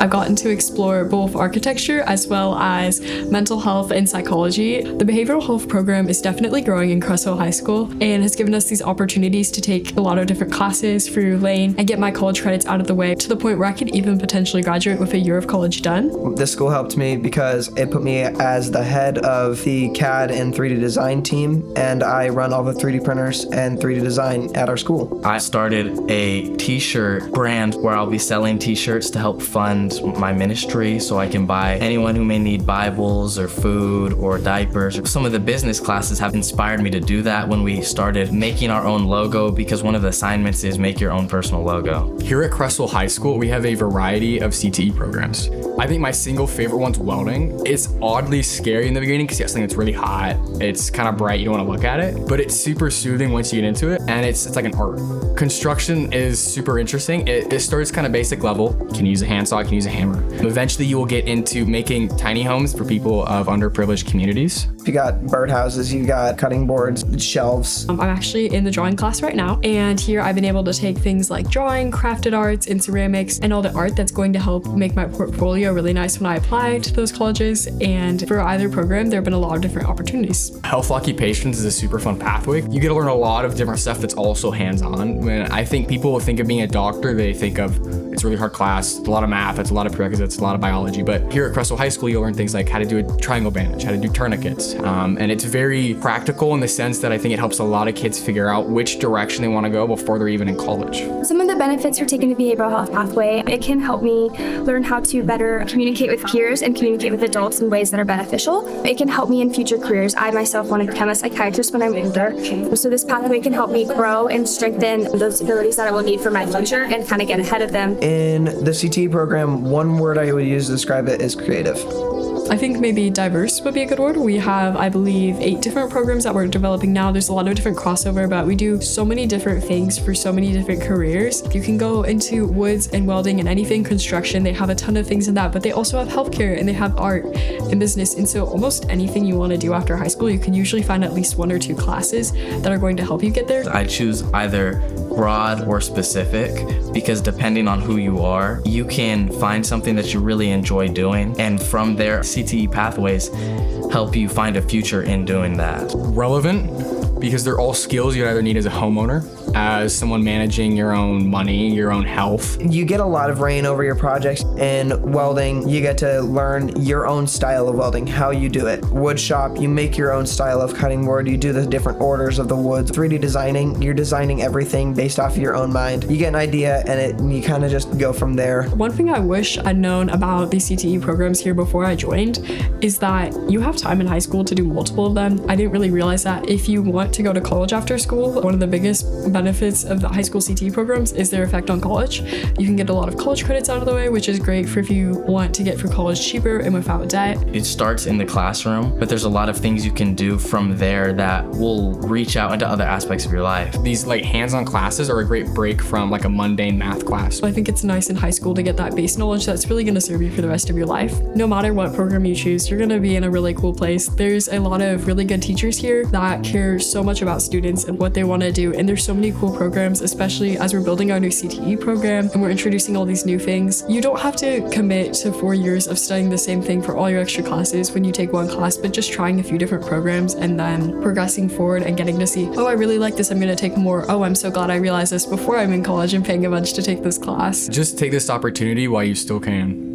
I've gotten to explore both architecture as well as mental health and psychology. The behavioral health program is definitely growing in Creswell High School and has given us these opportunities to take a lot of different classes through lane and get my college credits out of the way to the point where I could even potentially graduate with a year of college done. This school helped me because it put me as the head of the CAD and 3D design team, and I run all the 3D printers and 3D design at our school. I started a t-shirt brand where I'll be selling t-shirts to help fund my ministry so I can buy anyone who may need Bibles or food or diapers. Some of the business classes have inspired me to do that when we started making our own logo, because one of the assignments is make your own personal logo. Here at Creswell High School, we have a variety of CTE programs. I think my single favorite one's welding. It's oddly scary in the beginning because you have something that's really hot. It's kind of bright, you don't want to look at it, but it's super soothing once you get into it, and it's like an art. Construction is super interesting. It starts kind of basic level. You can use a handsaw, you can use a hammer. Eventually you will get into making tiny homes for people of underprivileged communities. You got birdhouses, you got cutting boards, shelves. I'm actually in the drawing class right now, and here I've been able to take things like drawing, crafted arts, and ceramics, and all the art that's going to help make my portfolio really nice when I apply to those colleges. And for either program, there have been a lot of different opportunities. Health occupations is a super fun pathway. You get to learn a lot of different stuff that's also hands-on. When I think people think of being a doctor, they think of it's a really hard class, it's a lot of math, it's a lot of prerequisites, a lot of biology. But here at Creswell High School, you'll learn things like how to do a triangle bandage, how to do tourniquets. And it's very practical in the sense that I think it helps a lot of kids figure out which direction they want to go before they're even in college. Some of the benefits for taking the behavioral health pathway, it can help me learn how to better communicate with peers and communicate with adults in ways that are beneficial. It can help me in future careers. I myself want to become a psychiatrist when I'm older. So this pathway can help me grow and strengthen those abilities that I will need for my future and kind of get ahead of them. In the CTE program, one word I would use to describe it is creative. I think maybe diverse would be a good word. We have, I believe, 8 different programs that we're developing now. There's a lot of different crossover, but we do so many different things for so many different careers. You can go into woods and welding and anything construction. They have a ton of things in that, but they also have healthcare and they have art and business. And so almost anything you want to do after high school, you can usually find at least 1 or 2 classes that are going to help you get there. I choose either broad or specific because depending on who you are, you can find something that you really enjoy doing, and from there, CTE Pathways help you find a future in doing that. Relevant, because they're all skills you either need as a homeowner, as someone managing your own money, your own health. You get a lot of reign over your projects. In welding, you get to learn your own style of welding, how you do it. Wood shop, you make your own style of cutting wood, you do the different orders of the woods. 3D designing, you're designing everything based off of your own mind. You get an idea and you kind of just go from there. One thing I wish I'd known about the CTE programs here before I joined is that you have time in high school to do multiple of them. I didn't really realize that if you want to go to college after school, one of the biggest benefits of the high school CTE programs is their effect on college. You can get a lot of college credits out of the way, which is great for if you want to get through college cheaper and without debt. It starts in the classroom, but there's a lot of things you can do from there that will reach out into other aspects of your life. These like hands-on classes are a great break from like a mundane math class. I think it's nice in high school to get that base knowledge that's really going to serve you for the rest of your life. No matter what program you choose, you're going to be in a really cool place. There's a lot of really good teachers here that care so much about students and what they want to do, and there's so many cool programs, especially as we're building our new CTE program and we're introducing all these new things. You don't have to commit to 4 years of studying the same thing for all your extra classes when you take one class, but just trying a few different programs and then progressing forward and getting to see, oh, I really like this, I'm going to take more. Oh, I'm so glad I realized this before I'm in college and paying a bunch to take this class. Just take this opportunity while you still can.